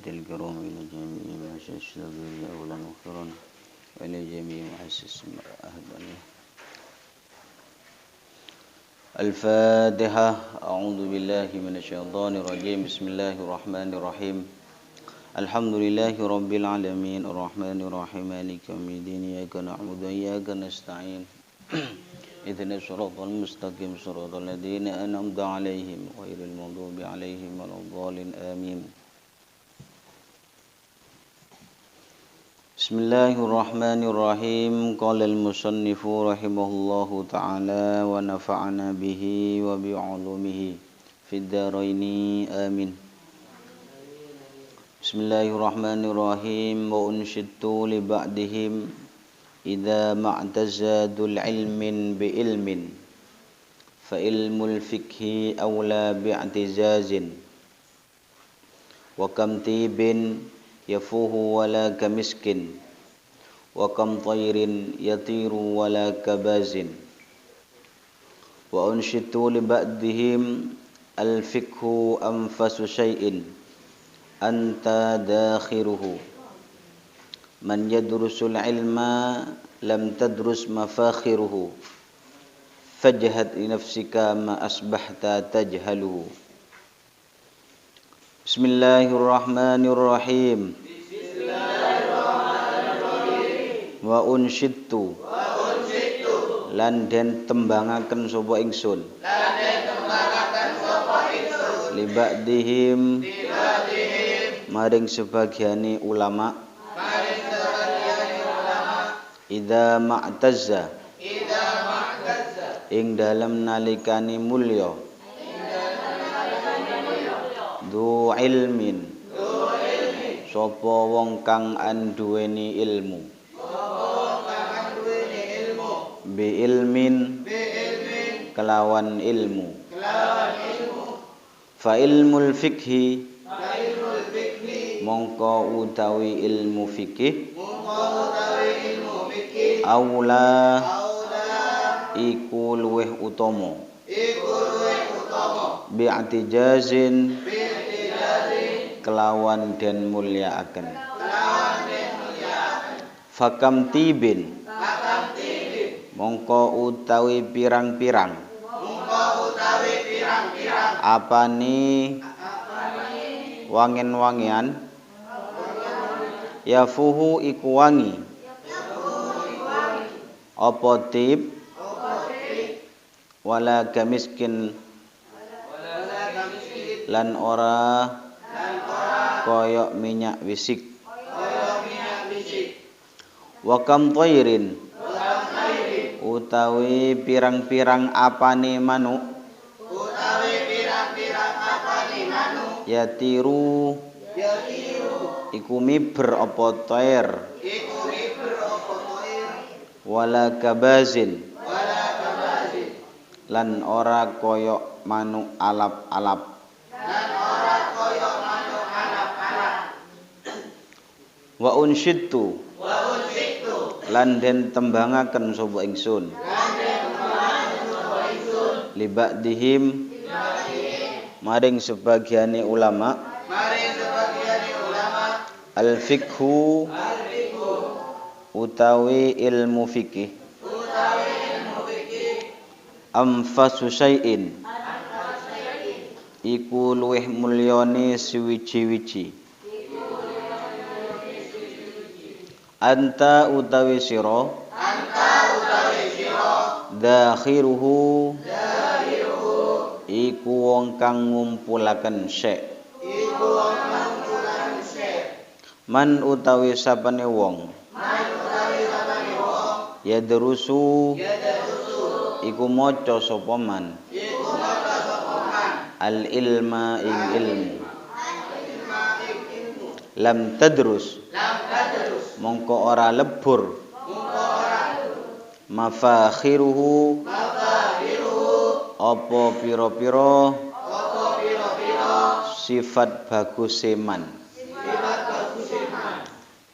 الكرام إلى جميع مؤسسات الذرية أولا وأخيرا وإلى جميع مؤسسات أهدنا الفاتحة. أعوذ بالله من الشيطان الرجيم. بسم الله الرحمن الرحيم. الحمد لله رب العالمين الرحمن الرحيم مالك يوم الدين إياك نعبد وإياك نستعين اهدنا الصراط المستقيم صراط الذين أنعمت عليهم غير المغضوب عليهم ولا الضالين آمين. Bismillahirrahmanirrahim. Qala al-musannifu rahimahullahu ta'ala wa nafa'ana bihi wa bi'ulumihi fid dharaini amin. Bismillahirrahmanirrahim. Wa unshidtu li ba'dihim idza ma'tazadul ilmin bi ilmin fa ilmul fikhi awla bi'tizazin wa kam tibin yafuhu wala kamiskin wa kam tayrin yatiru wala kabazin wa unshitu li ba'dihim al-fikhu anfasu syai'in anta dakhiruhu man yadrusul ilma lam tadrus mafakhiruhu fajhad li nafsika ma asbahta tajhaluhu. Bismillahirrahmanirrahim. Wa unshidtu lan den tembangaken sapa ingsun li ba'dihim maring sebagiane ulama idza ma'tazza ing dalem nalikane mulya du ilmin sapa wong kang anduweni ilmu bi ilmin kelawan ilmu fa ilmul fikhi mongko utawi ilmu fikih aula iku luweh utama bi'tijazin kelawan den mulyakaken fakam tibin mongko utawi pirang-pirang apane wangen-wangian yafuhu iku wangi apa tib wala kamiskin lan ora koyok minyak wisik wa kam tayrin utawi pirang-pirang apane manuk yatiru iku miber apa tayr wala kabazin lan ora koyok manuk alap-alap wa unshidtu lan den tembangaken sapa ingsun li ba'dihim maring sebagiane ulama al fikhu utawi ilmu fikih anfasu syai'in iku luweh mulyane suwiji-wiji anta utawi sira dakhiruhu iku wong kang ngumpulaken syek man utawi sapane wong yadrusu iku maca sapa man al ilma ing ilmu lam tadrus mongko ora lebur mafakhiruhu apa pira-pira sifat bagus man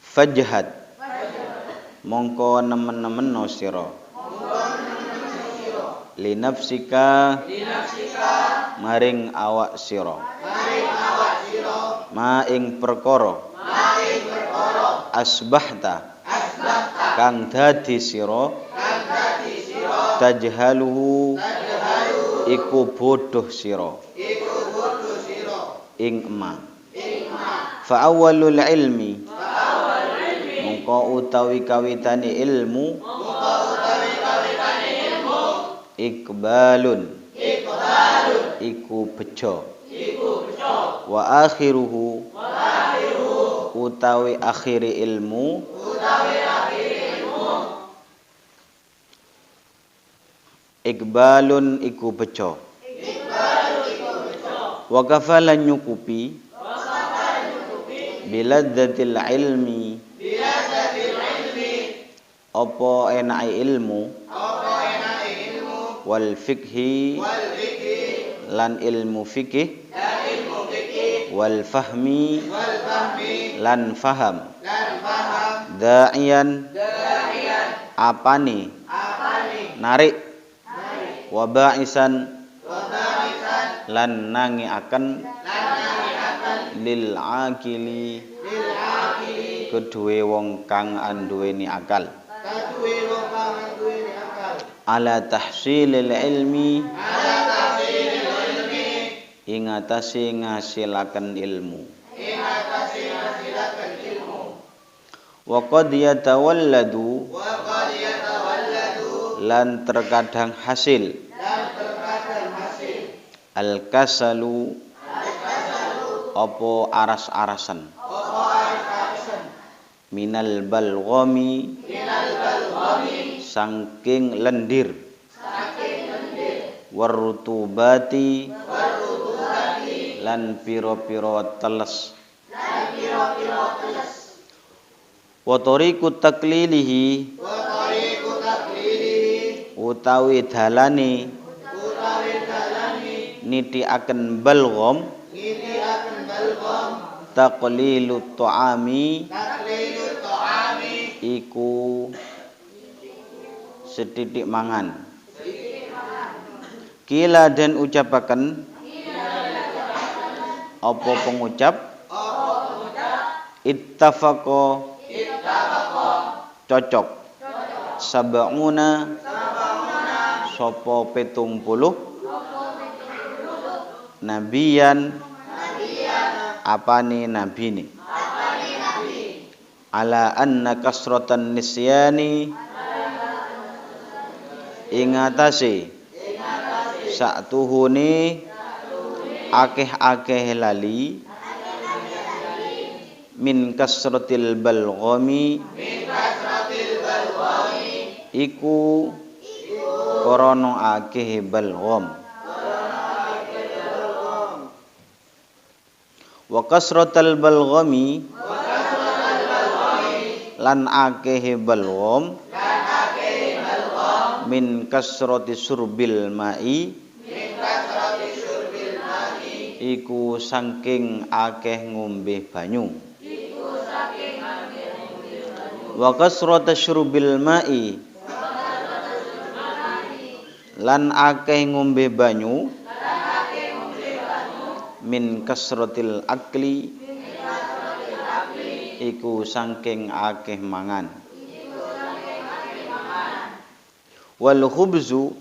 fajhad mongko nemen-nemen sira li nafsika maring awak sira ma ing perkara asbahta kang dadi sira tajhaluhu iku bodoh sira ing ma fa awwalul ilmi mongko utawi kawitane ilmu ikbalun iku bejo wa akhiruhu utawi akhiri ilmu ikbalun iku bejo wa kafalan nyukupi biladzatil ilmi apa enake ilmu wal fikhi lan ilmu fikih wal fahmi lan faham da'iyan apane narik wa ba'isan lan nangiaken lil akili kedue wong kang anduweni akal ala tahsilil ilmi ing atase ngasilaken ilmu wa qad yatawalladu lan terkadang hasil al kasalu apa aras-arasan minal balghami saking lendir warutubati lan piro-piro teles wa tariqu taklilihi utawi dalane nithiaken balgham taqlilut ta'ami iku setitik mangan kila dan ucapaken apa pengucap ittafaqa cocok sab'una sapa 70 nabiyan apane nabine ala anna kasratan nisyani ing atase saktuhune akeh-akeh lali min kasratil balghami iku krana akeh balgham wa kasratal balghami lan akeh balgham min kasrati surbil ma'i iku saking akeh ngombe banyu wa kasrata syurbil ma'i lan akeh ngombe banyu min kasratil akli iku saking akeh mangan wal khubzu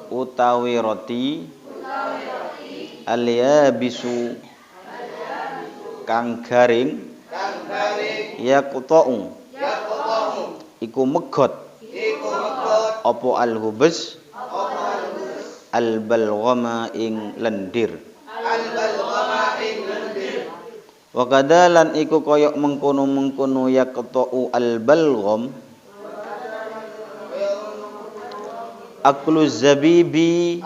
utawi roti al-yabisu kang garing yaqta'u iku megot apa al-hubz al-balghama ing lendir wa kadalan iku koyok mengkono-mengkono yaqta'u al-balgham aklu zabibi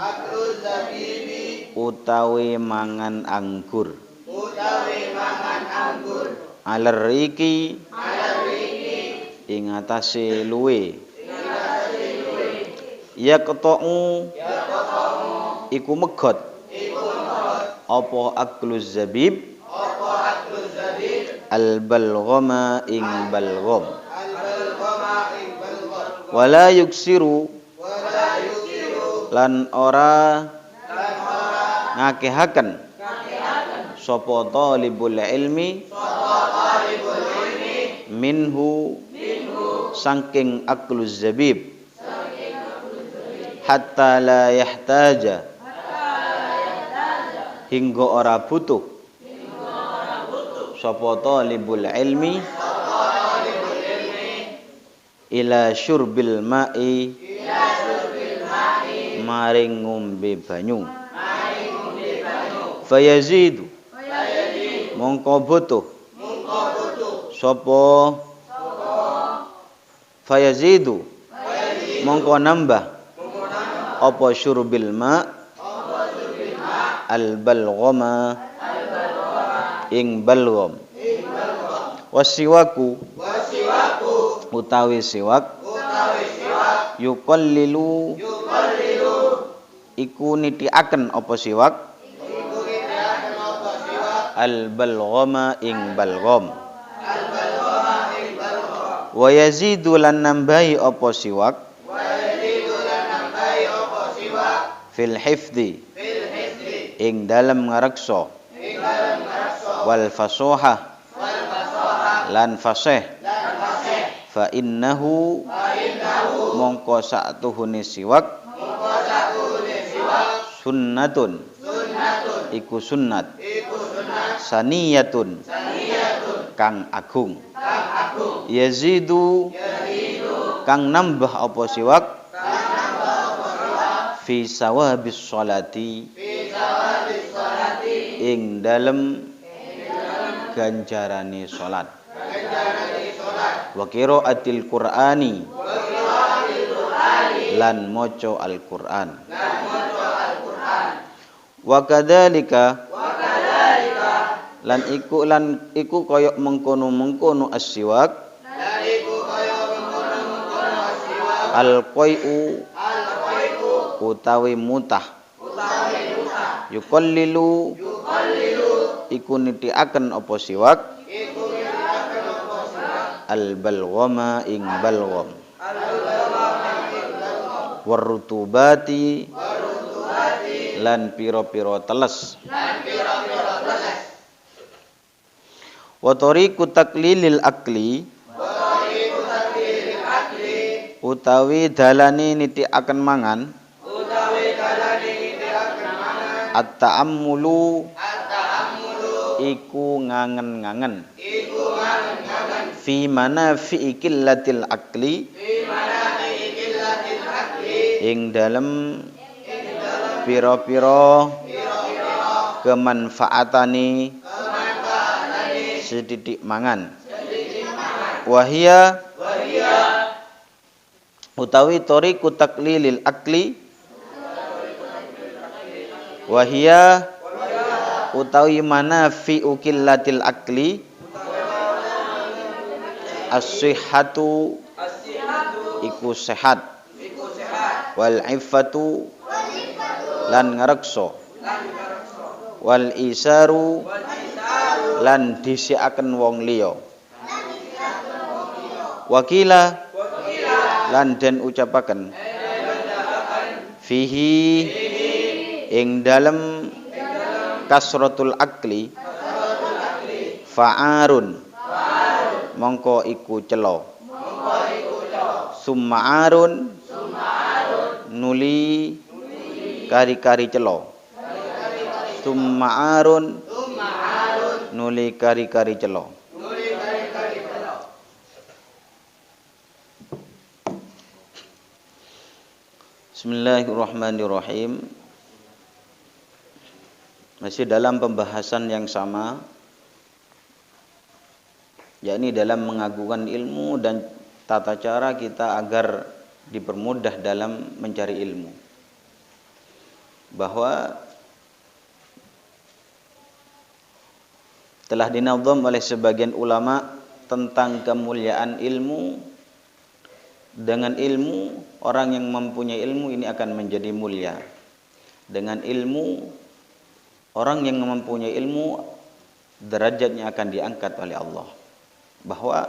utawi mangan anggur aleriki ing atase luwe yaqta'u iku megot apa aklu zabib al-balghama ing balgham wala yuksiru lan ora ngakehaken sapa talibul ilmi minhu saking akluz zabib hatta la yahtaja hingga ora butuh sapa talibul ilmi ila syurbil ma'i maring ngombe banyu fayazidu mongko butuh sapa fayazidu mongko nambah apa syurbil ma al balghama ing balgham wasiwaku utawi siwak yuqallilu iku nitiaken apa siwak al balghama ing balgham wa yazidu lan nambahi apa siwak fil hifdi ing dalem ngareksa wal fasohah lan fasih fa innahu mongko satuhune siwak sunnatun iku sunnat saniyatun kang agung yazidu kang nambah apa siwak fi sawabis sholati ing dalem ganjarane salat wa qiraatil qur'ani lan maca al-Qur'an wa kadzalika lan iku kaya mengkono-mengkono as-siwak al-qai'u utawi mutah yuqallilu iku nitiaken apa siwak al-balghama ing balgham warutubati lan pira-pira teles wa tariqu taklilil akli utawi dalane nitiaken mangan at-ta'ammulu iku ngangen-ngangen fi mana fi qillatil akli ing dalem pira-pira kemanfaatane sedidik mangan wahia utawi tariqu taklilil akli wahia utawi mana fi qillatil akli as-sihhatu iku sehat wal iffatu lan ngareksa wal isaru lan disiaken wong liya wakila lan den ucapaken fihi ing dalem kasratul akli fa'arun mongko iku cela summa'arun nuli kari-kari cela summa'arun nuli kari-kari cela Bismillahirrahmanirrahim. Masih dalam pembahasan yang sama, yakni dalam mengagungkan ilmu dan tata cara kita agar dipermudah dalam mencari ilmu. Bahwa telah dinadham oleh sebagian ulama tentang kemuliaan ilmu. Dengan ilmu, orang yang mempunyai ilmu ini akan menjadi mulia. Dengan ilmu, orang yang mempunyai ilmu derajatnya akan diangkat oleh Allah. Bahwa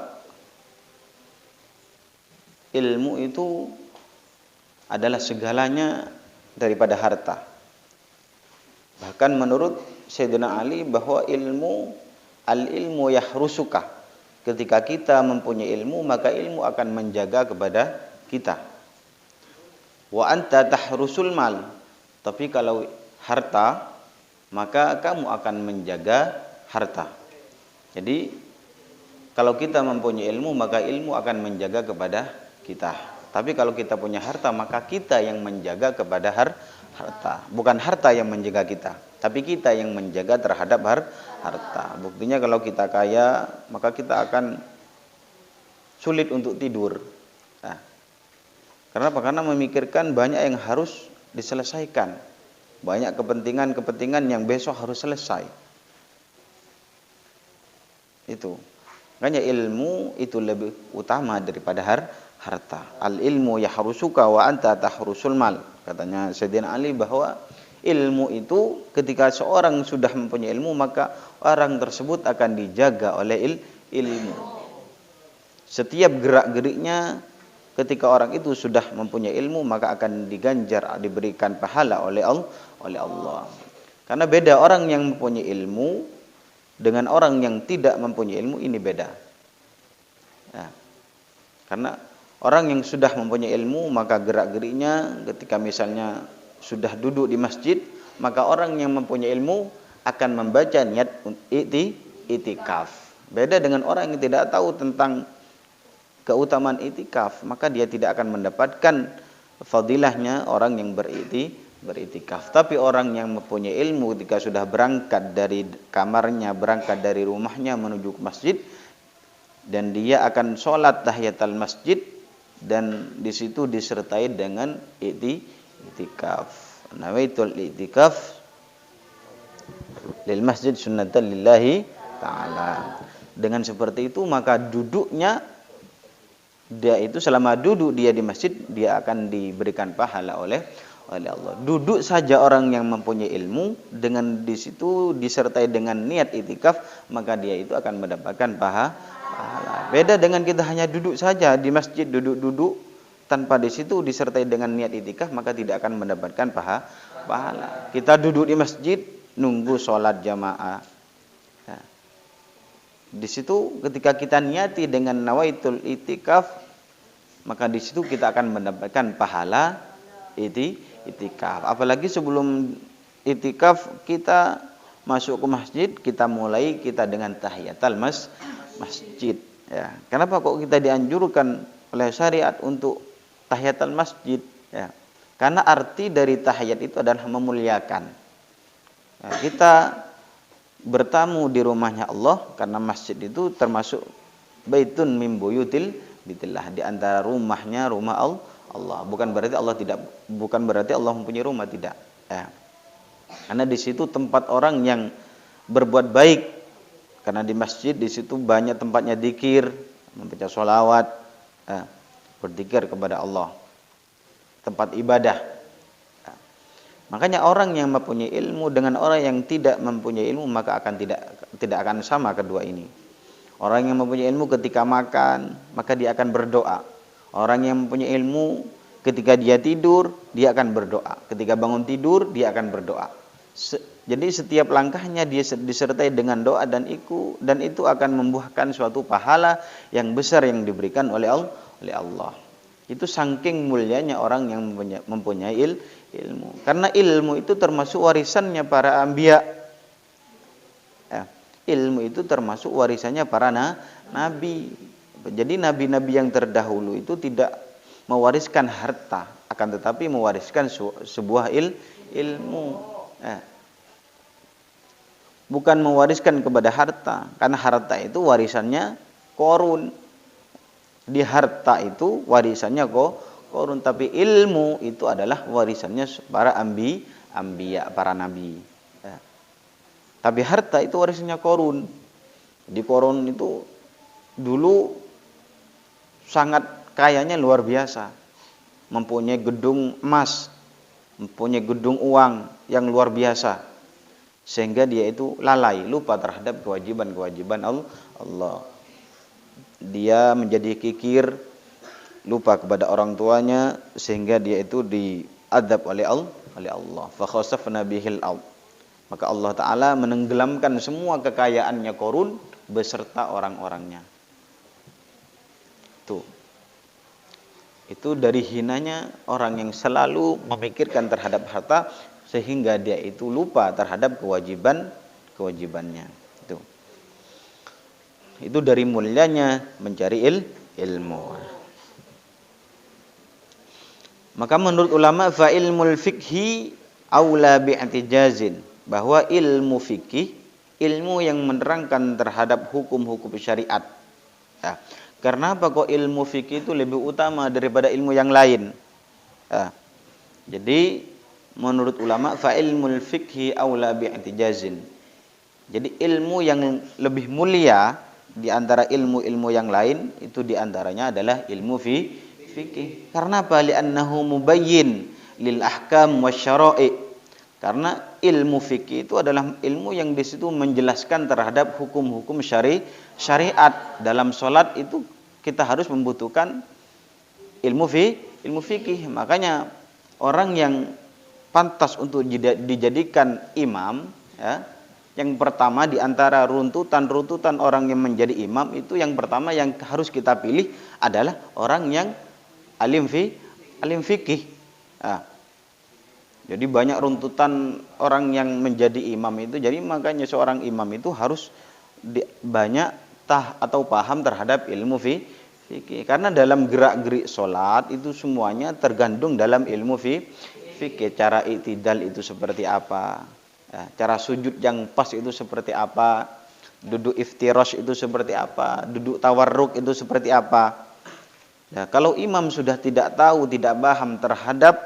ilmu itu adalah segalanya daripada harta. Bahkan menurut Sayyidina Ali bahwa al-ilmu yahrusuka. Ketika kita mempunyai ilmu, maka ilmu akan menjaga kepada kita. Wa anta tahrusul mal. Tapi kalau harta, maka kamu akan menjaga harta. Jadi kalau kita mempunyai ilmu, maka ilmu akan menjaga kepada kita. Tapi kalau kita punya harta, maka kita yang menjaga kepada harta. Bukan harta yang menjaga kita, tapi kita yang menjaga terhadap harta. Buktinya kalau kita kaya, maka kita akan sulit untuk tidur. Nah, kenapa? Karena memikirkan banyak yang harus diselesaikan. Banyak kepentingan-kepentingan yang besok harus selesai. Itu. Makanya ilmu itu lebih utama daripada harta. Al ilmu yahrusuka wa anta tahrusul mal. Katanya Sayyidina Ali bahwa ilmu itu ketika seorang sudah mempunyai ilmu, maka orang tersebut akan dijaga oleh ilmu. Setiap gerak-geriknya ketika orang itu sudah mempunyai ilmu, maka akan diganjar, diberikan pahala oleh Allah. Karena beda orang yang mempunyai ilmu dengan orang yang tidak mempunyai ilmu, ini beda. Nah, karena orang yang sudah mempunyai ilmu, maka gerak-geriknya ketika misalnya sudah duduk di masjid, maka orang yang mempunyai ilmu akan membaca niat itikaf. Beda dengan orang yang tidak tahu tentang keutamaan itikaf, maka dia tidak akan mendapatkan fadilahnya orang yang beritikaf. Tapi orang yang mempunyai ilmu ketika sudah berangkat dari kamarnya, berangkat dari rumahnya menuju ke masjid, dan dia akan sholat tahiyatul masjid, dan di situ disertai dengan itikaf. Nawaitul itikaf lil masjid sunnatan lillahi ta'ala. Dengan seperti itu, maka duduknya dia itu, selama duduk dia di masjid, dia akan diberikan pahala oleh Allah. Duduk saja orang yang mempunyai ilmu, dengan di situ disertai dengan niat itikaf, maka dia itu akan mendapatkan pahala. Beda dengan kita hanya duduk saja di masjid, duduk-duduk tanpa di situ disertai dengan niat itikaf, maka tidak akan mendapatkan pahala. Kita duduk di masjid nunggu sholat jamaah. Nah, di situ ketika kita niati dengan nawaitul itikaf, maka di situ kita akan mendapatkan pahala itikaf. Apalagi sebelum itikaf kita masuk ke masjid, kita mulai dengan tahiyatul masjid. Ya, kenapa kok kita dianjurkan oleh syariat untuk tahiyatul masjid? Ya, karena arti dari tahiyat itu adalah memuliakan. Ya, kita bertamu di rumahnya Allah, karena masjid itu termasuk baitun min buyutil bitillah, di antara rumahnya rumah Allah. Bukan berarti Allah mempunyai rumah, tidak. Ya. Karena di situ tempat orang yang berbuat baik. Karena di masjid di situ banyak tempatnya dzikir, membaca sholawat, berzikir kepada Allah. Tempat ibadah. Ya. Makanya orang yang mempunyai ilmu dengan orang yang tidak mempunyai ilmu, maka akan tidak akan sama kedua ini. Orang yang mempunyai ilmu ketika makan, maka dia akan berdoa. Orang yang mempunyai ilmu ketika dia tidur, dia akan berdoa. Ketika bangun tidur, dia akan berdoa. Jadi setiap langkahnya dia disertai dengan doa dan itu akan membuahkan suatu pahala yang besar yang diberikan oleh Allah. Itu saking mulianya orang yang mempunyai ilmu. Karena ilmu itu termasuk warisannya para anbiya. Ya, ilmu itu termasuk warisannya para nabi. Jadi nabi-nabi yang terdahulu itu tidak mewariskan harta, akan tetapi mewariskan sebuah ilmu. Bukan mewariskan kepada harta, karena harta itu warisannya Qarun. Di harta itu warisannya Qarun, tapi ilmu itu adalah warisannya para anbiya, para nabi. Ya. Tapi harta itu warisannya Qarun. Di Qarun itu dulu sangat kayanya luar biasa. Mempunyai gedung emas, mempunyai gedung uang yang luar biasa. Sehingga dia itu lalai, lupa terhadap kewajiban-kewajiban Allah. Dia menjadi kikir, lupa kepada orang tuanya, sehingga dia itu diadab oleh Allah. Fa khasafna bihil ard. Maka Allah Ta'ala menenggelamkan semua kekayaannya Qarun beserta orang-orangnya. Itu dari hinanya orang yang selalu memikirkan terhadap harta sehingga dia itu lupa terhadap kewajibannya. Itu dari mulianya mencari ilmu. Maka menurut ulama fa ilmul fikhi aula bi'tijazin, bahwa ilmu fikih, ilmu yang menerangkan terhadap hukum-hukum syariat. Ya. Karena apa kok ilmu fikih itu lebih utama daripada ilmu yang lain? Ya. Jadi menurut ulama fa ilmul fikhi aula bi'tijazin. Jadi ilmu yang lebih mulia di antara ilmu-ilmu yang lain itu di antaranya adalah ilmu fikih. Karena apa? Li'annahu mubayyin lil ahkam wasyara'i. Karena ilmu fikih itu adalah ilmu yang di situ menjelaskan terhadap hukum-hukum syariat. Dalam sholat itu kita harus membutuhkan ilmu fikih. Makanya orang yang pantas untuk dijadikan imam, ya, yang pertama di antara runtutan orang yang menjadi imam itu, yang pertama yang harus kita pilih adalah orang yang alim fikih. Nah, jadi banyak runtutan orang yang menjadi imam itu. Jadi makanya seorang imam itu harus banyak atau paham terhadap ilmu fikih. Karena dalam gerak-gerik sholat itu semuanya tergantung dalam ilmu fikih. Cara i'tidal itu seperti apa? Ya, cara sujud yang pas itu seperti apa, duduk iftirash itu seperti apa, duduk tawarruk itu seperti apa. Ya, kalau imam sudah tidak tahu, tidak paham terhadap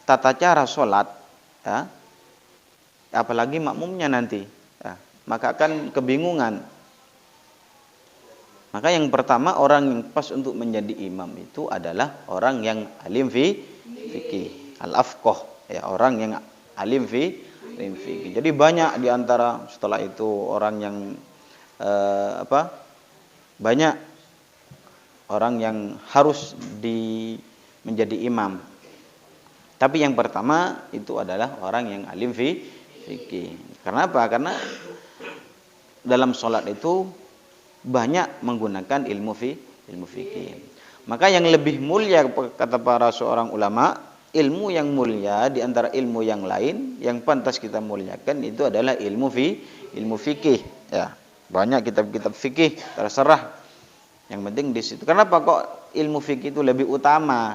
tata cara sholat, ya, apalagi makmumnya nanti, ya, maka akan kebingungan. Maka yang pertama orang yang pas untuk menjadi imam itu adalah orang yang alim fikih, al-afqah, ya, orang yang alim fikih. Jadi banyak di antara setelah itu orang yang banyak orang yang harus menjadi imam. Tapi yang pertama itu adalah orang yang alim fikih. Karena apa? Karena dalam sholat itu banyak menggunakan ilmu fikih. Maka yang lebih mulia kata para seorang ulama, ilmu yang mulia di antara ilmu yang lain yang pantas kita muliakan itu adalah ilmu fikih. Ya, banyak kitab-kitab fikih, terserah. Yang penting di situ. Kenapa kok ilmu fikih itu lebih utama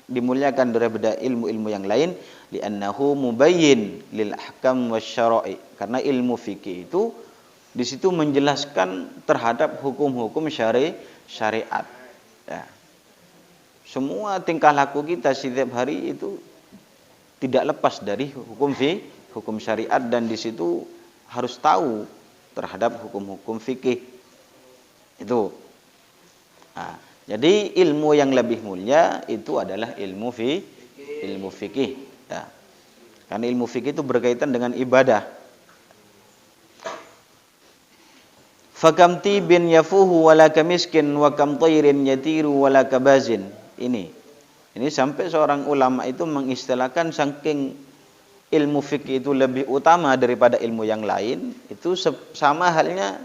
dimuliakan daripada ilmu-ilmu yang lain? Li'annahu mubayyin lil ahkam wasyara'i. Karena ilmu fikih itu di situ menjelaskan terhadap hukum-hukum syariat. Ya. Semua tingkah laku kita setiap hari itu tidak lepas dari hukum syariat, dan di situ harus tahu terhadap hukum-hukum fikih. Itu. Nah, jadi ilmu yang lebih mulia itu adalah ilmu fikih. Ya. Karena ilmu fikih itu berkaitan dengan ibadah. Fakam tibin yafuhu wala kamiskin wa kam tayrin yatiru wala kabazin. Ini sampai seorang ulama itu mengistilahkan saking ilmu fikih itu lebih utama daripada ilmu yang lain. Itu sama halnya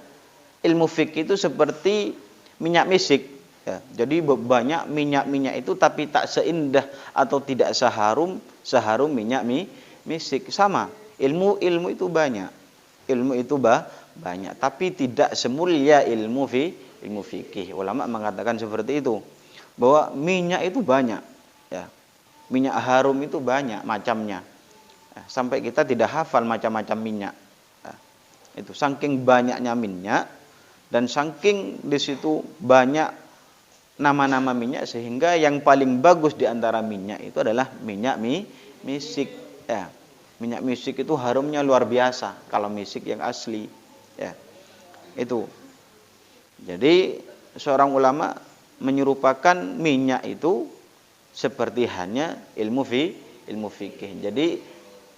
ilmu fikih itu seperti minyak misik. Ya, jadi banyak minyak itu tapi tak seindah atau tidak seharum minyak misik. Sama, ilmu itu banyak. Ilmu itu banyak, tapi tidak semulia ilmu fikih. Ulama mengatakan seperti itu. Bahwa minyak itu banyak, ya. Minyak harum itu banyak macamnya, ya, sampai kita tidak hafal macam-macam minyak, ya. Itu saking banyaknya minyak dan saking di situ banyak nama-nama minyak, sehingga yang paling bagus di antara minyak itu adalah minyak misik, ya. Minyak misik itu harumnya luar biasa kalau misik yang asli, ya. Itu. Jadi seorang ulama menyerupakan minyak itu seperti hanya ilmu fikih. Jadi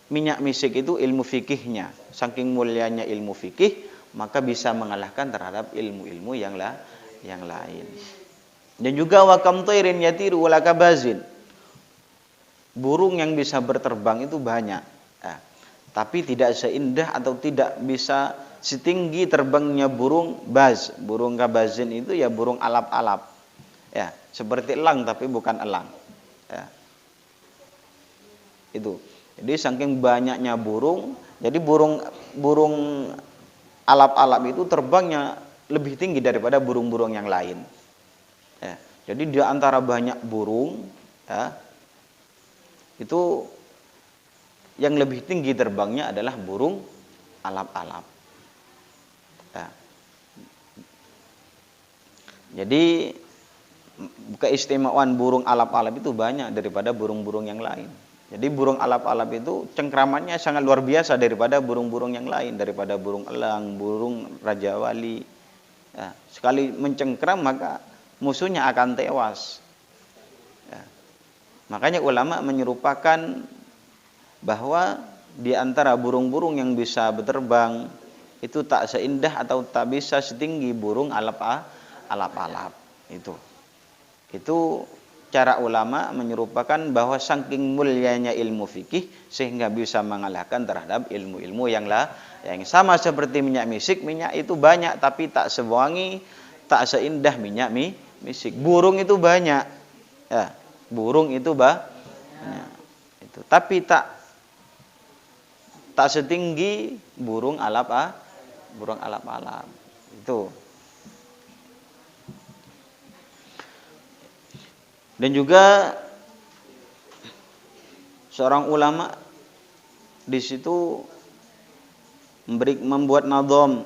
minyak misik itu ilmu fikihnya. Saking mulianya ilmu fikih, maka bisa mengalahkan terhadap ilmu-ilmu yang lain. Dan juga wakam tairin yatiru wala kabazin. Burung yang bisa berterbang itu banyak. Nah, tapi tidak seindah atau tidak bisa setinggi terbangnya burung baz. Burung kabazin itu ya burung alap-alap. Ya, seperti elang tapi bukan elang. Ya. Itu. Jadi saking banyaknya burung, jadi burung alap-alap itu terbangnya lebih tinggi daripada burung-burung yang lain. Ya. Jadi di antara banyak burung, ya, itu yang lebih tinggi terbangnya adalah burung alap-alap. Ya. Jadi keistimewaan burung alap-alap itu banyak daripada burung-burung yang lain. Jadi burung alap-alap itu cengkramannya sangat luar biasa daripada burung-burung yang lain, daripada burung elang, burung raja wali. Ya. Sekali mencengkram maka musuhnya akan tewas. Ya. Makanya ulama menyerupakan bahwa di antara burung-burung yang bisa berterbang itu tak seindah atau tak bisa setinggi burung alap-alap. Itu cara ulama menyerupakan bahwa saking mulianya ilmu fikih sehingga bisa mengalahkan terhadap ilmu-ilmu yang sama seperti minyak misik. Minyak itu banyak tapi tak sewangi, tak seindah minyak misik. Burung itu banyak, ya, burung itu banyak, itu tapi tak setinggi burung alap-alap itu. Dan juga seorang ulama di situ membuat nadham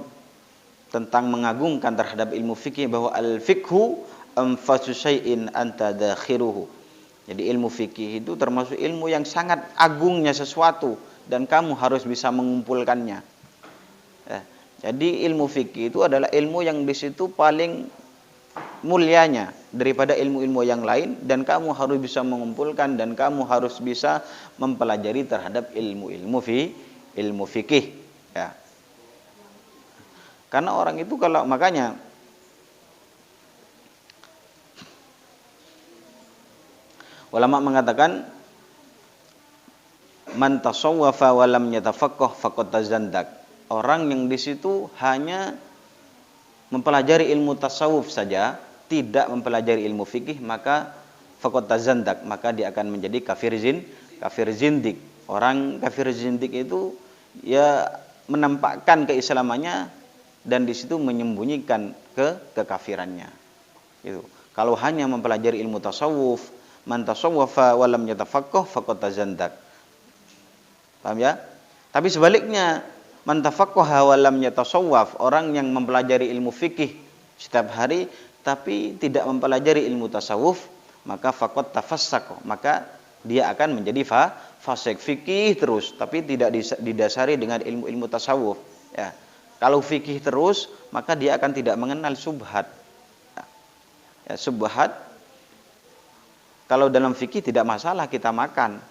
tentang mengagungkan terhadap ilmu fikih bahwa al-fiqhu anfasu syai'in anta dakhiruhu. Jadi ilmu fikih itu termasuk ilmu yang sangat agungnya sesuatu dan kamu harus bisa mengumpulkannya. Ya, jadi ilmu fikih itu adalah ilmu yang di situ paling mulianya daripada ilmu-ilmu yang lain dan kamu harus bisa mengumpulkan dan kamu harus bisa mempelajari terhadap ilmu fikih, ya. Karena orang itu kalau makanya ulama mengatakan man tasawwafa wa lam yatafaqqah faqad tazandak. Orang yang di situ hanya mempelajari ilmu tasawuf saja, tidak mempelajari ilmu fikih, maka faqad tazandak, maka dia akan menjadi kafir zindik. Orang kafir zindik itu ya menampakkan keislamannya dan di situ menyembunyikan kekafirannya. Itu. Kalau hanya mempelajari ilmu tasawuf, man tasawwafa wa lam yatafaqqah faqad tazandak. Paham ya? Tapi sebaliknya, man tafaqqaha wa lam yatasawwaf, orang yang mempelajari ilmu fikih setiap hari tapi tidak mempelajari ilmu tasawuf, maka faqad tafassaqa, maka dia akan menjadi fasik. Fikih terus tapi tidak didasari dengan ilmu-ilmu tasawuf, ya. Kalau fikih terus, maka dia akan tidak mengenal subhat. Ya, subhat kalau dalam fikih tidak masalah kita makan.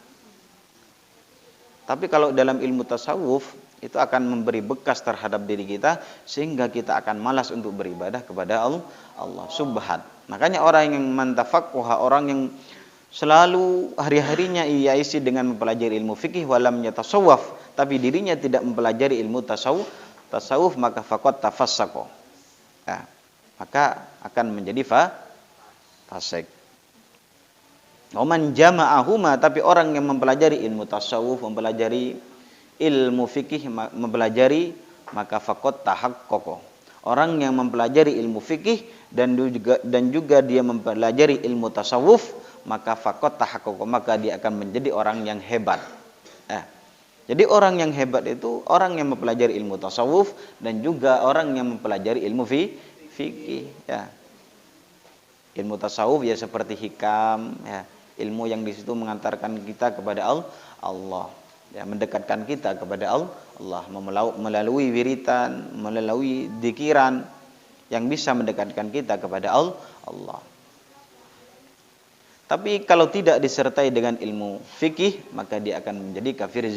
Tapi kalau dalam ilmu tasawuf itu akan memberi bekas terhadap diri kita sehingga kita akan malas untuk beribadah kepada Allah. Subhat. Makanya orang yang mantafaqquha, orang yang selalu hari-harinya ia isi dengan mempelajari ilmu fikih walam yatasawwaf, tapi dirinya tidak mempelajari ilmu tasawuf, maka faqad tafassaqa. Ya, maka akan menjadi fasik. Waman jama'ahuma, tapi orang yang mempelajari ilmu tasawuf, mempelajari ilmu fikih, mempelajari, maka faqad tahaqqaqa. Orang yang mempelajari ilmu fikih dan juga dia mempelajari ilmu tasawuf, maka faqad tahaqqaqa, maka dia akan menjadi orang yang hebat. Jadi orang yang hebat itu orang yang mempelajari ilmu tasawuf dan juga orang yang mempelajari ilmu fikih, ya. Ilmu tasawuf ya seperti hikam, ya. Ilmu yang di situ mengantarkan kita kepada Allah, ya, mendekatkan kita kepada Allah melalui wiritan, melalui dzikiran yang bisa mendekatkan kita kepada Allah. Tapi kalau tidak disertai dengan ilmu fikih, maka dia akan menjadi kafir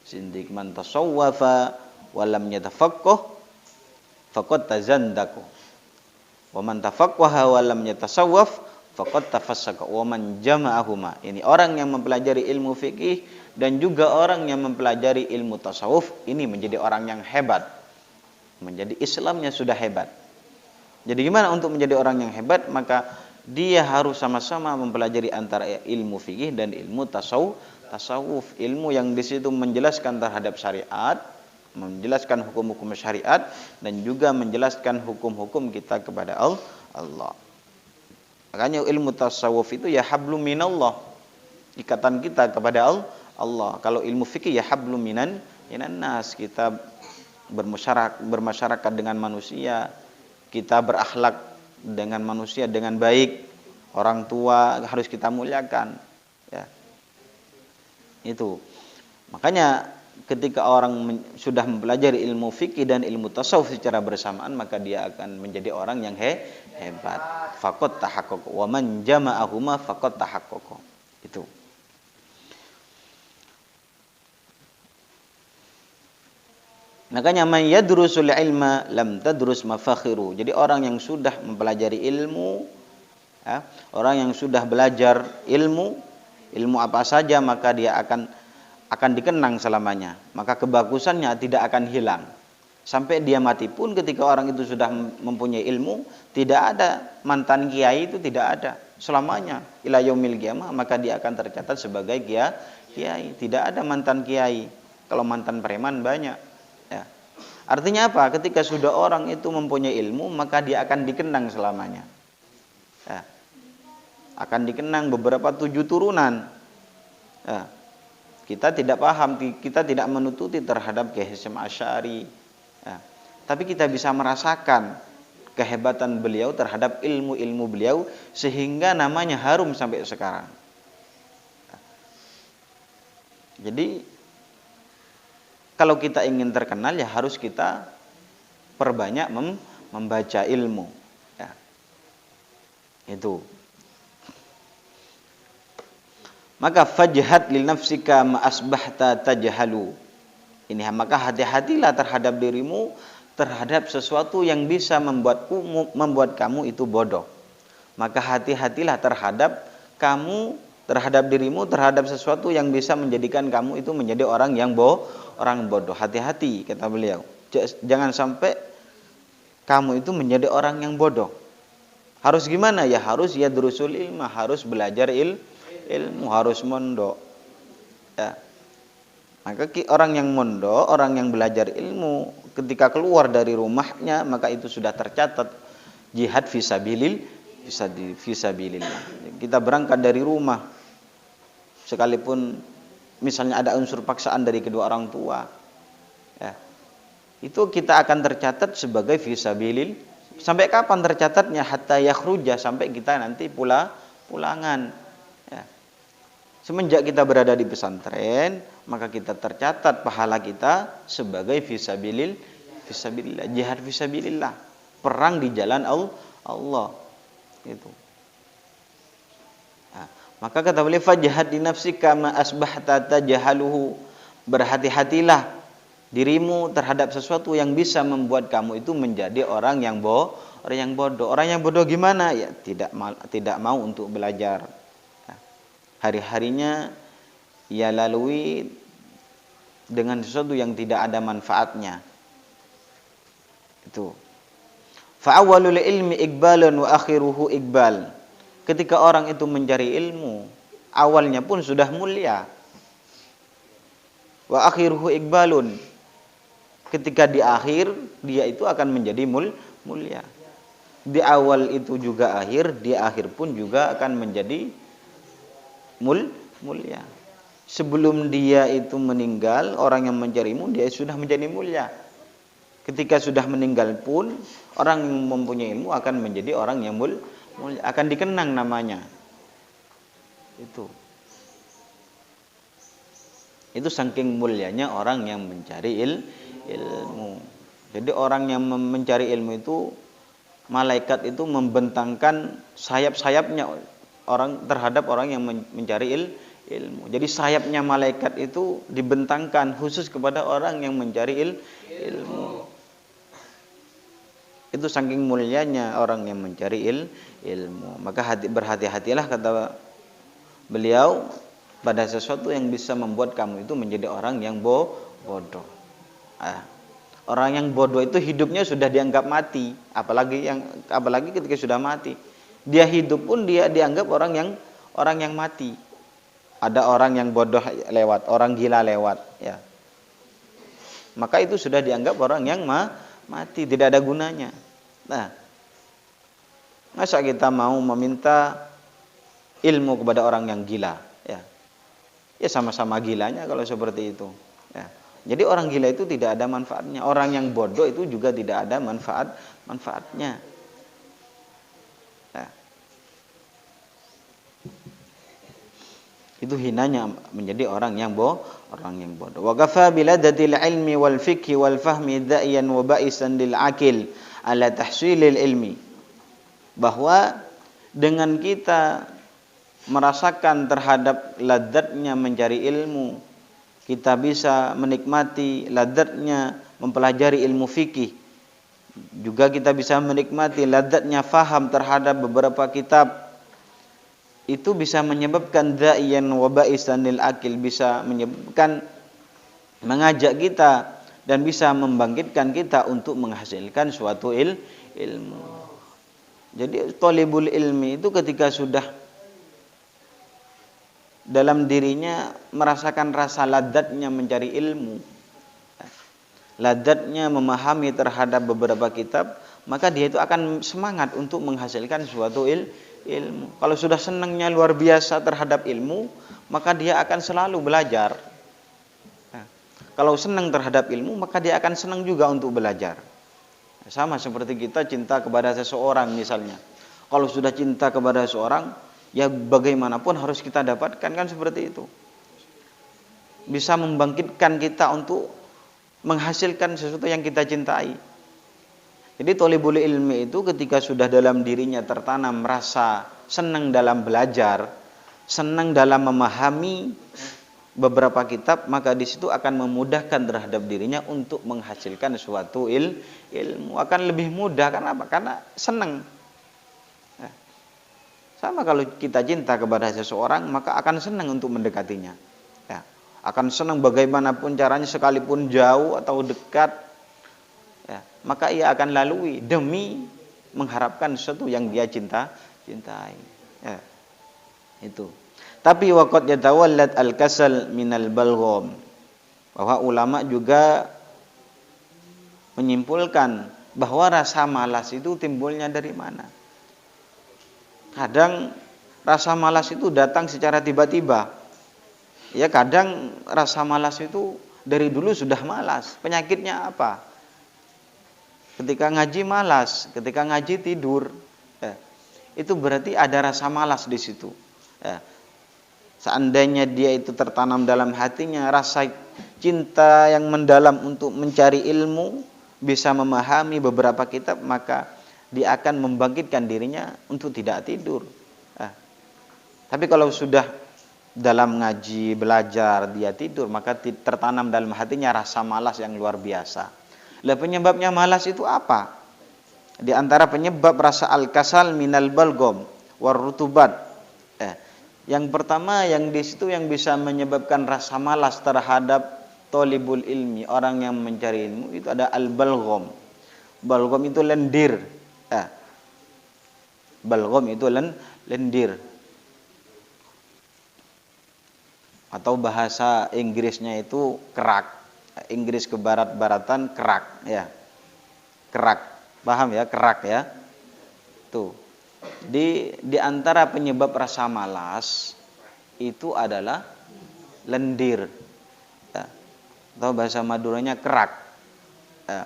zindik. Man tasawwafa wa lam yatafaqqah faqad tazandaqa. Wa man tafaqqaha wa lam yatasawwaf faqad tafassaqa wa man jama'ahuma. Ini orang yang mempelajari ilmu fikih dan juga orang yang mempelajari ilmu tasawuf, ini menjadi orang yang hebat. Menjadi Islamnya sudah hebat. Jadi gimana untuk menjadi orang yang hebat? Maka dia harus sama-sama mempelajari antara ilmu fikih dan ilmu tasawuf. Ilmu yang di situ menjelaskan terhadap syariat, menjelaskan hukum-hukum syariat, dan juga menjelaskan hukum-hukum kita kepada Allah. Makanya ilmu tasawuf itu ya hablum minallah, ikatan kita kepada Allah. Kalau ilmu fikih ya hablum minan nas, kita bermasyarakat dengan manusia, kita berakhlak dengan manusia dengan baik, orang tua harus kita muliakan, ya. Itu. Makanya ketika orang sudah mempelajari ilmu fikih dan ilmu tasawuf secara bersamaan, maka dia akan menjadi orang yang hebat. Faqad tahaqqaqa wa man jama'ahuma faqad tahaqqaqa. Itu. Makanya man yadrusul ilma lam tadrus mafakhiru. Jadi orang yang sudah mempelajari ilmu, ya, orang yang sudah belajar ilmu apa saja, maka dia akan dikenang selamanya. Maka kebagusannya tidak akan hilang. Sampai dia mati pun ketika orang itu sudah mempunyai ilmu, tidak ada mantan kiai, itu tidak ada selamanya ila yaumil qiyamah, maka dia akan tercatat sebagai kiai. Tidak ada mantan kiai. Kalau mantan preman banyak, ya. Artinya apa? Ketika sudah orang itu mempunyai ilmu, maka dia akan dikenang selamanya, ya. Akan dikenang beberapa 7 turunan, ya. Kita tidak paham, kita tidak menututi terhadap Kiai Hasyim Asy'ari, ya. Tapi kita bisa merasakan kehebatan beliau terhadap ilmu-ilmu beliau, sehingga namanya harum sampai sekarang. Jadi kalau kita ingin terkenal, ya harus kita perbanyak membaca ilmu, ya. Itu. Maka fajhad li nafsika ma asbahta tajhalu. Ini, maka hati-hatilah terhadap dirimu terhadap sesuatu yang bisa membuat kamu itu bodoh. Maka hati-hatilah terhadap kamu, terhadap dirimu, terhadap sesuatu yang bisa menjadikan kamu itu menjadi orang yang bodoh. Hati-hati, kata beliau. Jangan sampai kamu itu menjadi orang yang bodoh. Harus gimana? Ya harus yadrusul ilma, harus belajar ilmu, harus mondok, ya. Maka orang yang mondok, orang yang belajar ilmu, ketika keluar dari rumahnya, maka itu sudah tercatat jihad fisabilillah. Kita berangkat dari rumah, sekalipun misalnya ada unsur paksaan dari kedua orang tua, ya, itu kita akan tercatat sebagai fisabilillah. Sampai kapan tercatatnya? Hatta yakhruja, sampai kita nanti pulangan. Semenjak kita berada di pesantren, maka kita tercatat pahala kita sebagai fisabilillah, jihad fisabilillah, perang di jalan Allah. Itu. Nah, maka kata beliau fajhad di nafsika ma asbahta tajhaluhu. Berhati-hatilah dirimu terhadap sesuatu yang bisa membuat kamu itu menjadi orang yang bodoh. Orang yang bodoh gimana? Ya tidak mau untuk belajar. Hari-harinya ia lalui dengan sesuatu yang tidak ada manfaatnya. Itu. Fa'awwalul ilmi iqbalun wa akhiruhu iqbal. Ketika orang itu mencari ilmu, awalnya pun sudah mulia. Wa akhiruhu iqbalun. Ketika di akhir, dia itu akan menjadi mulia. Di awal itu juga akhir, di akhir pun juga akan menjadi mulia. Sebelum dia itu meninggal, orang yang mencari ilmu dia sudah menjadi mulia. Ketika sudah meninggal pun, orang yang mempunyai ilmu akan menjadi orang yang mulia, akan dikenang namanya. Itu saking mulianya orang yang mencari ilmu. Jadi orang yang mencari ilmu itu, malaikat itu membentangkan sayap-sayapnya terhadap orang yang mencari ilmu. Jadi sayapnya malaikat itu dibentangkan khusus kepada orang yang mencari ilmu. Itu saking mulianya orang yang mencari ilmu. Maka berhati-hatilah, kata beliau, pada sesuatu yang bisa membuat kamu itu menjadi orang yang bodoh. Orang yang bodoh itu hidupnya sudah dianggap mati, apalagi ketika sudah mati. Dia hidup pun dia dianggap orang yang mati. Ada orang yang bodoh lewat, orang gila lewat, ya. Maka itu sudah dianggap orang yang mati, tidak ada gunanya. Nah, masa kita mau meminta ilmu kepada orang yang gila, ya? Ya sama-sama gilanya kalau seperti itu, ya. Jadi orang gila itu tidak ada manfaatnya. Orang yang bodoh itu juga tidak ada manfaatnya. Ya. Itu hinanya menjadi orang yang bodoh. Wa kafa biladatil ilmi wal fikhi wal fahmi da'iyan wa ba'isan lil akil ala tahsilil ilmi. Bahwa dengan kita merasakan terhadap ladatnya mencari ilmu, kita bisa menikmati ladatnya mempelajari ilmu fikih. Juga kita bisa menikmati ladatnya faham terhadap beberapa kitab. Itu bisa menyebabkan da'iyan wa ba'isan lil akil, bisa menyebabkan mengajak kita dan bisa membangkitkan kita untuk menghasilkan suatu ilmu. Jadi thalibul ilmi itu ketika sudah dalam dirinya merasakan rasa ladatnya mencari ilmu, ladatnya memahami terhadap beberapa kitab, maka dia itu akan semangat untuk menghasilkan suatu ilmu. Kalau sudah senangnya luar biasa terhadap ilmu, maka dia akan selalu belajar. Nah, kalau senang terhadap ilmu, maka dia akan senang juga untuk belajar. Sama seperti kita cinta kepada seseorang misalnya. Kalau sudah cinta kepada seseorang, ya bagaimanapun harus kita dapatkan, kan seperti itu. Bisa membangkitkan kita untuk menghasilkan sesuatu yang kita cintai. Jadi thalibul ilmi itu ketika sudah dalam dirinya tertanam rasa senang dalam belajar, senang dalam memahami beberapa kitab, maka di situ akan memudahkan terhadap dirinya untuk menghasilkan suatu ilmu. Akan lebih mudah, karena apa? Karena senang. Nah, sama kalau kita cinta kepada seseorang, maka akan senang untuk mendekatinya. Ya, akan senang bagaimanapun caranya, sekalipun jauh atau dekat. Ya, maka ia akan lalui demi mengharapkan sesuatu yang dia cintai. Ya, itu. Tapi waqad yatawallad al-kasal minal balgham. Bahwa ulama juga menyimpulkan bahwa rasa malas itu timbulnya dari mana? Kadang rasa malas itu datang secara tiba-tiba. Ya, kadang rasa malas itu dari dulu sudah malas. Penyakitnya apa? Ketika ngaji malas, ketika ngaji tidur, ya, itu berarti ada rasa malas di situ. Ya. Seandainya dia itu tertanam dalam hatinya rasa cinta yang mendalam untuk mencari ilmu, bisa memahami beberapa kitab, maka dia akan membangkitkan dirinya untuk tidak tidur. Ya. Tapi kalau sudah dalam ngaji, belajar, dia tidur, maka tertanam dalam hatinya rasa malas yang luar biasa. Lah penyebabnya malas itu apa? Di antara penyebab rasa al-kasal minal balgham war rutubat. Yang pertama yang di situ yang bisa menyebabkan rasa malas terhadap thalibul ilmi, orang yang mencari ilmu, itu ada al-balgham. Balgham itu lendir. Balgham itu lendir. Atau bahasa Inggrisnya itu kerak. Inggris ke barat-baratan kerak, ya. Kerak. Paham ya, kerak ya. Tuh. Di antara penyebab rasa malas itu adalah lendir. Ya. Atau bahasa Maduranya kerak. Ya.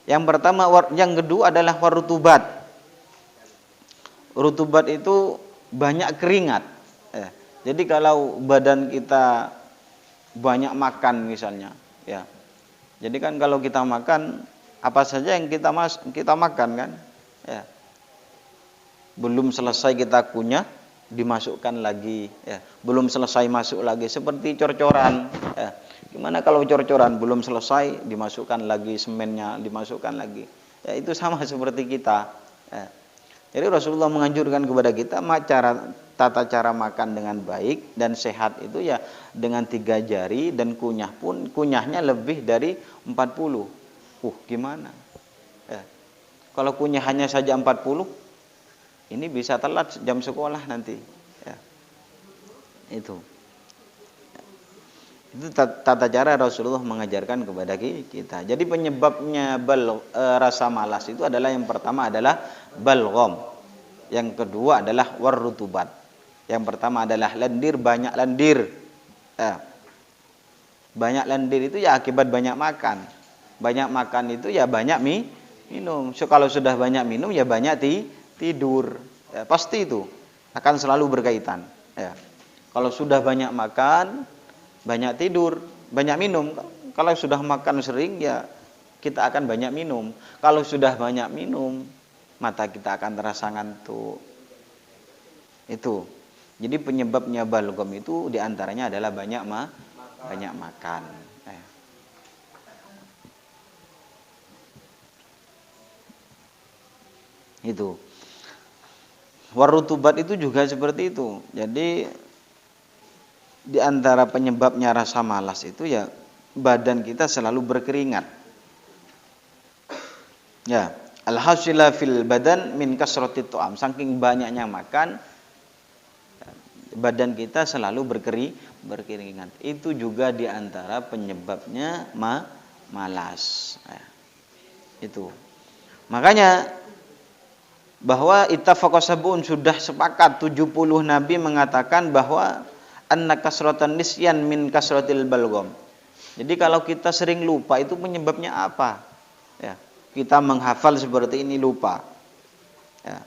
Yang pertama, yang kedua adalah warutubat. Rutubat itu banyak keringat. Ya. Jadi kalau badan kita banyak makan misalnya, ya. Jadi kan kalau kita makan apa saja yang kita makan kan, ya. Belum selesai kita kunyah dimasukkan lagi, ya. Belum selesai masuk lagi, seperti cor-coran, ya. Gimana kalau cor-coran belum selesai dimasukkan lagi semennya, dimasukkan lagi. Ya, itu sama seperti kita. Ya. Jadi Rasulullah menganjurkan kepada kita tata cara makan dengan baik dan sehat itu ya dengan 3 jari, dan kunyahnya lebih dari 40. Gimana? Ya. Kalau kunyah hanya saja 40, ini bisa telat jam sekolah nanti. Ya. Itu tata cara Rasulullah mengajarkan kepada kita. Jadi penyebabnya rasa malas itu adalah, yang pertama adalah balgham. Yang kedua adalah warutubat. Yang pertama adalah lendir, banyak lendir. Ya. Banyak lendir itu ya akibat banyak makan. Banyak makan itu ya banyak minum. Kalau sudah banyak minum ya banyak tidur. Ya, pasti itu akan selalu berkaitan. Ya. Kalau sudah banyak makan, banyak tidur, banyak minum. Kalau sudah makan sering ya kita akan banyak minum. Kalau sudah banyak minum, mata kita akan terasa ngantuk. Itu. Jadi penyebabnya balgham itu diantaranya adalah banyak makan. Itu. Warutubat itu juga seperti itu. Jadi di antara penyebabnya rasa malas itu ya badan kita selalu berkeringat. Ya, alhasila fil badan min kasratit tu'am. Saking banyaknya makan, badan kita selalu berkeringat. Itu juga di antara penyebabnya malas. Ya. Itu. Makanya bahwa ittafaqa sab'un, sudah sepakat 70 nabi mengatakan bahwa anna kasratan nisyan min kasratil balgham. Jadi kalau kita sering lupa itu penyebabnya apa? Ya, kita menghafal seperti ini lupa. Ya.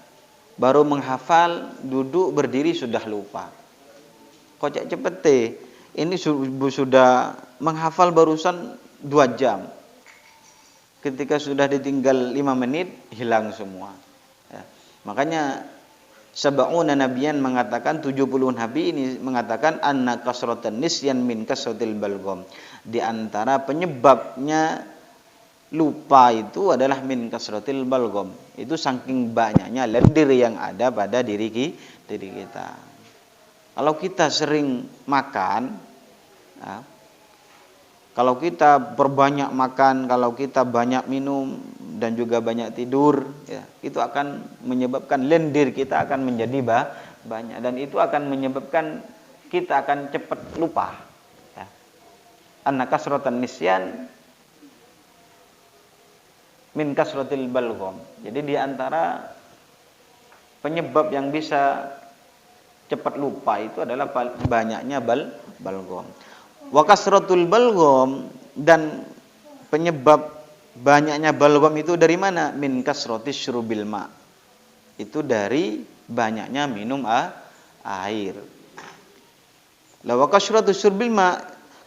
Baru menghafal, duduk berdiri sudah lupa. Kocak cepete, ini sudah menghafal barusan 2 jam. Ketika sudah ditinggal 5 menit, hilang semua. Ya. Makanya sab'una nabiyan mengatakan, 70 nabi ini mengatakan anna kasratan nisyan min kasratil balgham. Di antara penyebabnya lupa itu adalah min kasratil balgham. Itu saking banyaknya lendir yang ada pada diri kita. Kalau kita sering makan, ya, kalau kita berbanyak makan, kalau kita banyak minum dan juga banyak tidur, ya, itu akan menyebabkan lendir kita akan menjadi banyak, dan itu akan menyebabkan kita akan cepat lupa. Ya. Anna kasratan nisyan min kasratil balgham. Jadi di antara penyebab yang bisa cepat lupa itu adalah banyaknya balgham. Wa kasratul balgham, dan penyebab banyaknya balgham itu dari mana? Min kasratis syurubil ma. Itu dari banyaknya minum air. La wa kasratus syurbil ma,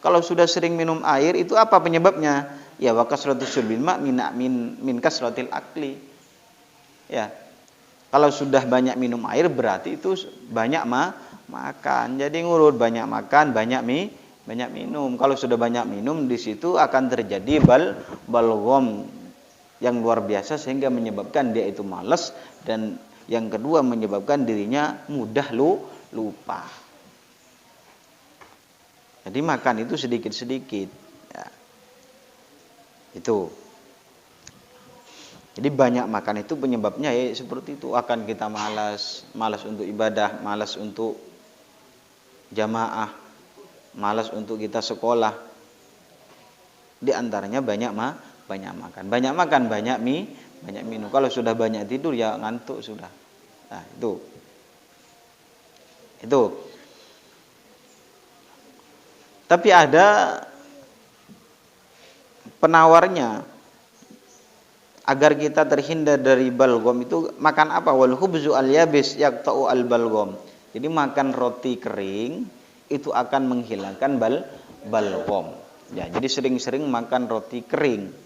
kalau sudah sering minum air itu apa penyebabnya? Ya wa kasratus syurbil ma min kasratil akli. Ya. Kalau sudah banyak minum air berarti itu banyak makan. Jadi ngurut, banyak makan, banyak minum. Kalau sudah banyak minum, di situ akan terjadi balgham yang luar biasa sehingga menyebabkan dia itu malas, dan yang kedua menyebabkan dirinya mudah lupa. Jadi makan itu sedikit-sedikit. Ya. Itu. Jadi banyak makan itu penyebabnya ya seperti itu, akan kita malas untuk ibadah, malas untuk jamaah, malas untuk kita sekolah. Di antaranya banyak makan, banyak minum. Kalau sudah banyak tidur ya ngantuk sudah. Nah, itu. Tapi ada penawarnya. Agar kita terhindar dari balgham itu makan apa? Wal khubzu al yabis yaqta'u al balgham. Jadi makan roti kering itu akan menghilangkan balgham. Ya, jadi sering-sering makan roti kering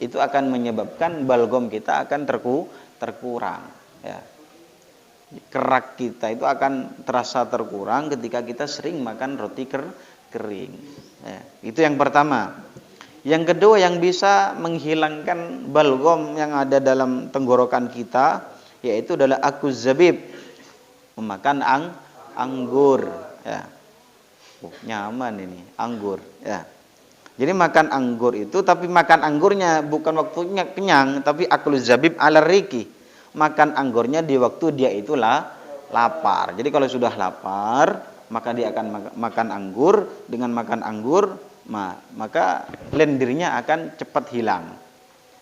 itu akan menyebabkan balgham kita akan terkurang. Ya. Kerak kita itu akan terasa terkurang ketika kita sering makan roti kering. Ya, itu yang pertama. Yang kedua yang bisa menghilangkan balgom yang ada dalam tenggorokan kita, yaitu adalah akuz zabib, memakan anggur. Ya. Nyaman ini, anggur. Ya. Jadi makan anggur itu, tapi makan anggurnya bukan waktunya kenyang, tapi akul zabib ala riki. Makan anggurnya di waktu dia itulah lapar. Jadi kalau sudah lapar, maka dia akan makan anggur. Dengan makan anggur, maka lendirnya akan cepat hilang.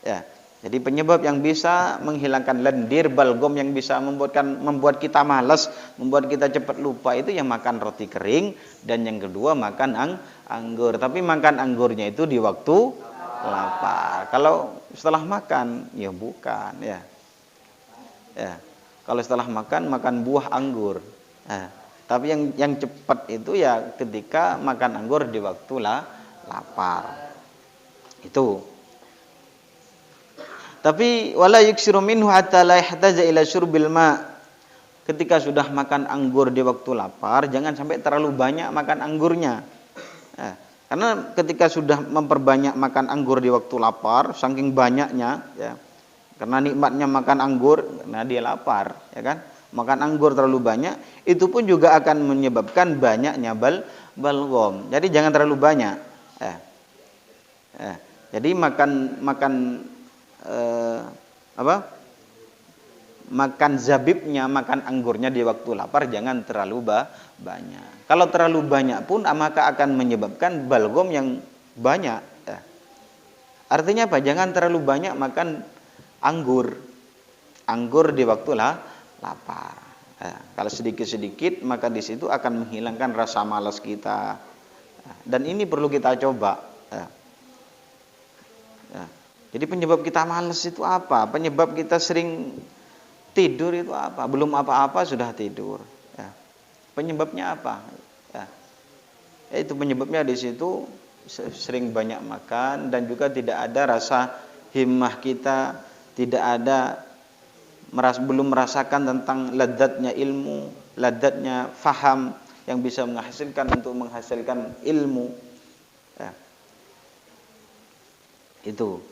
Ya. Jadi penyebab yang bisa menghilangkan lendir, balgom yang bisa membuat kita malas, membuat kita cepat lupa itu yang makan roti kering, dan yang kedua makan anggur. Tapi makan anggurnya itu di waktu lapar. Kalau setelah makan, ya bukan, ya. Ya. Kalau setelah makan buah anggur. Nah, tapi yang cepat itu ya ketika makan anggur di waktu lapar. Itu. Tapi wala yuksiru minhu hatta la yahtaja ila syurbil ma. Ketika sudah makan anggur di waktu lapar, jangan sampai terlalu banyak makan anggurnya. Karena ketika sudah memperbanyak makan anggur di waktu lapar, saking banyaknya, ya, karena nikmatnya makan anggur, karena dia lapar, ya kan? Makan anggur terlalu banyak, itu pun juga akan menyebabkan banyaknya balgom. Jadi jangan terlalu banyak. Jadi makan zabibnya, makan anggurnya di waktu lapar jangan terlalu banyak. Kalau terlalu banyak pun maka akan menyebabkan balgom yang banyak. Artinya apa? Jangan terlalu banyak makan anggur di waktu lapar. Kalau sedikit-sedikit maka di situ akan menghilangkan rasa malas kita. Dan ini perlu kita coba. Jadi penyebab kita malas itu apa? Penyebab kita sering tidur itu apa? Belum apa-apa sudah tidur. Penyebabnya apa? Itu penyebabnya di situ sering banyak makan dan juga tidak ada rasa himmah kita, tidak ada belum merasakan tentang ladatnya ilmu, ladatnya faham yang bisa menghasilkan ilmu. Itu.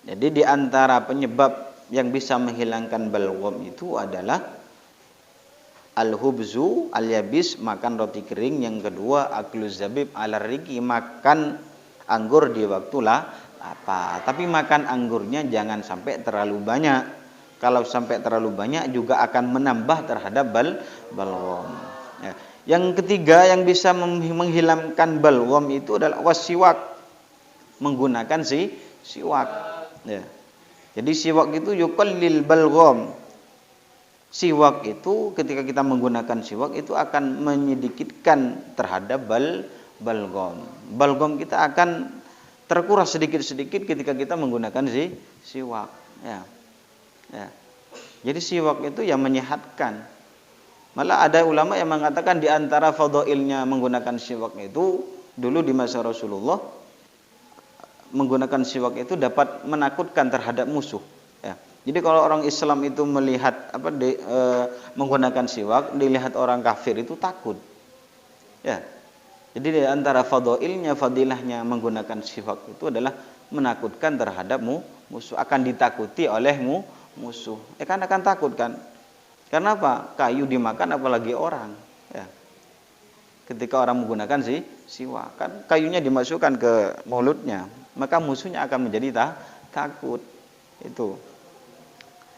Jadi di antara penyebab yang bisa menghilangkan balgom itu adalah al-hubzu al-yabis, makan roti kering. Yang kedua akluz zabib al-riki, makan anggur di waktu lapar. Tapi makan anggurnya jangan sampai terlalu banyak. Kalau sampai terlalu banyak juga akan menambah terhadap balgom. Yang ketiga yang bisa menghilangkan balgom itu adalah wasiwak, menggunakan siwak. Jadi siwak itu yuqallil balgom. Siwak itu ketika kita menggunakan siwak itu akan menyedikitkan terhadap balgom. Balgom kita akan terkuras sedikit-sedikit ketika kita menggunakan siwak. Jadi siwak itu yang menyehatkan. Malah ada ulama yang mengatakan di antara fadhailnya menggunakan siwak itu dulu di masa Rasulullah, menggunakan siwak itu dapat menakutkan terhadap musuh. Jadi kalau orang Islam itu melihat menggunakan siwak, dilihat orang kafir itu takut. Jadi di antara fadilahnya menggunakan siwak itu adalah menakutkan terhadap musuh, akan ditakuti oleh musuh. Kan akan takut kan? Karena apa? Kayu dimakan apalagi orang. Ketika orang menggunakan siwak, kan kayunya dimasukkan ke mulutnya, maka musuhnya akan menjadi takut.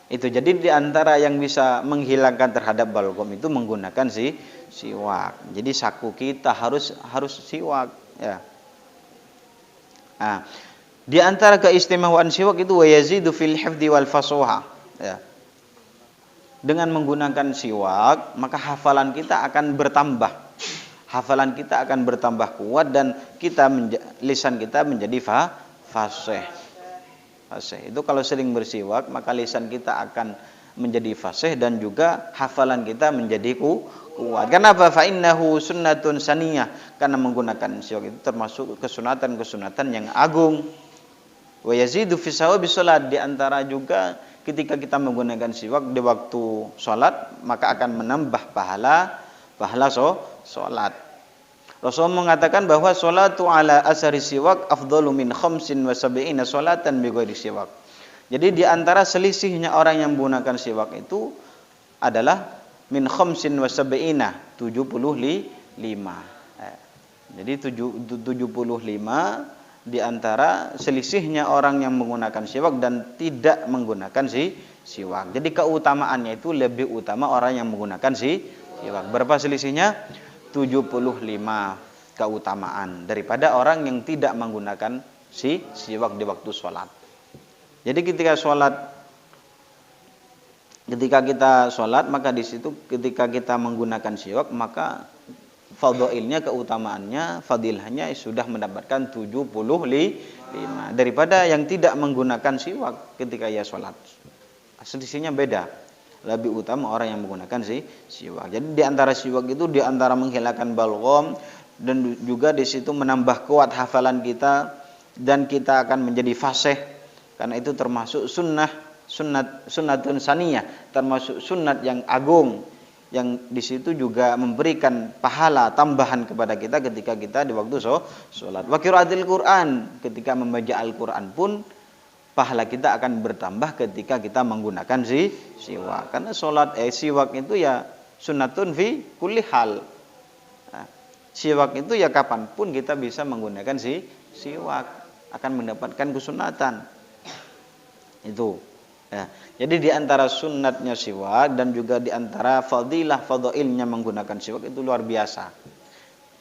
Itu jadi di antara yang bisa menghilangkan terhadap balgom itu menggunakan siwak. Jadi saku kita harus siwak. Di antara keistimewaan siwak itu wa yazidu fil hifdzi wal fasahah. Dengan menggunakan siwak maka hafalan kita akan bertambah. Hafalan kita akan bertambah kuat dan lisan kita menjadi fasih. Itu kalau sering bersiwak maka lisan kita akan menjadi fasih dan juga hafalan kita menjadi kuat. Kenapa? Fa innahu sunnatun saniyah. Karena menggunakan siwak itu termasuk kesunatan yang agung. Wa yazidu fi sawabi shalat, di antara juga ketika kita menggunakan siwak di waktu salat maka akan menambah pahala salat. Rasul mengatakan bahwa sholatu ala asari siwak afdalu min khamsin wa sab'ina sholatan bi ghairi siwak. Jadi di antara selisihnya orang yang menggunakan siwak itu adalah min khamsin wa sab'ina 75. Jadi 75 di antara selisihnya orang yang menggunakan siwak dan tidak menggunakan siwak. Jadi keutamaannya itu lebih utama orang yang menggunakan siwak. Berapa selisihnya? 75 keutamaan daripada orang yang tidak menggunakan siwak di waktu sholat. Jadi ketika kita sholat maka di situ ketika kita menggunakan siwak maka fadhailnya, keutamaannya, fadilahnya sudah mendapatkan 75 daripada yang tidak menggunakan siwak ketika ia sholat. Selisihnya beda. Lebih utama orang yang menggunakan siwak. Jadi di antara siwak itu di antara menghilangkan balgham dan juga di situ menambah kuat hafalan kita dan kita akan menjadi fasih karena itu termasuk sunnatun saniyah, termasuk sunnat yang agung yang di situ juga memberikan pahala tambahan kepada kita ketika kita di waktu sholat. Wa qiraatil Quran, ketika membaca Al-Quran pun pahala kita akan bertambah ketika kita menggunakan siwak. Karena siwak itu ya sunnatun fi kulli hal. Nah, siwak itu ya kapanpun kita bisa menggunakan siwak akan mendapatkan kesunatan. Itu. Ya. Jadi di antara sunnatnya siwak dan juga di antara fadhailnya menggunakan siwak itu luar biasa.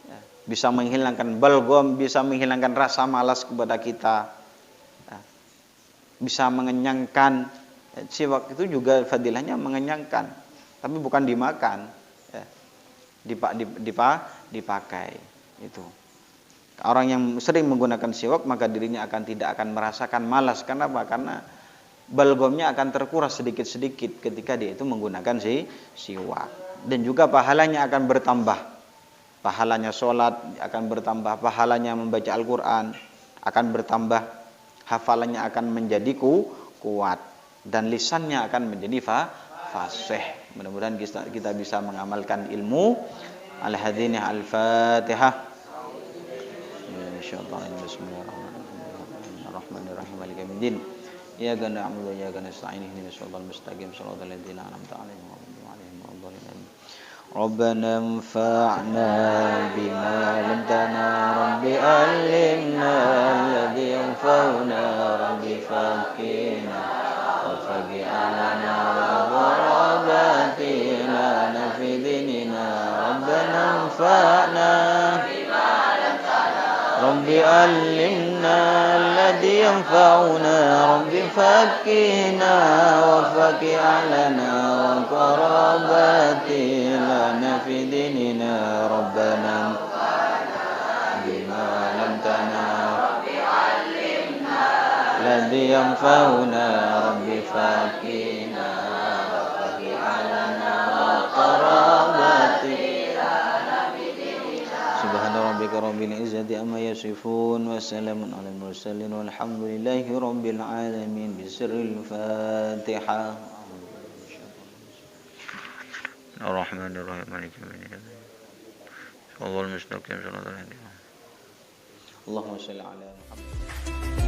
Ya. Bisa menghilangkan balgham, bisa menghilangkan rasa malas kepada kita. Bisa mengenyangkan. Siwak itu juga fadilahnya mengenyangkan, tapi bukan dimakan, ya. Dipakai. Itu. Orang yang sering menggunakan siwak maka dirinya tidak akan merasakan malas. Kenapa? Karena balghamnya akan terkuras sedikit-sedikit ketika dia itu menggunakan siwak. Dan juga pahalanya akan bertambah. Pahalanya sholat akan bertambah, pahalanya membaca Al-Quran akan bertambah, hafalannya akan menjadi kuat dan lisannya akan menjadi fasih. Mudah-mudahan kita bisa mengamalkan ilmu. Al-hadinah al-Fatihah. Bismillahirrahmanirrahim. Maliki yaumiddin. Iyyaka na'budu wa iyyaka nasta'in. Ihdinas siratal mustaqim. Shiratal ladzina an'amta 'alaihim ghairil maghdubi 'alaihim waladdallin. ربنا انفعنا بما علمتنا رب علمنا الذي ينفعنا رب فقنا وفقنا ورباتنا في ديننا ربنا انفعنا رب علمنا الذي ينفعنا رب فقنا وفق علنا وقراباتنا في ديننا ربنا بما علمتنا رب علمنا الذي ينفعنا رب فقنا وفق علنا وقراباتنا Subhana rabbika rabbil izzati amma yasifun wa salamun alal mursalin walhamdulillahi rabbil alamin bisirril Fatihah. Ar-Rahmanir Rahim Maliki yaumiddin. Shallal mustaqim shallal alaihi. Allahumma shalli ala Muhammad.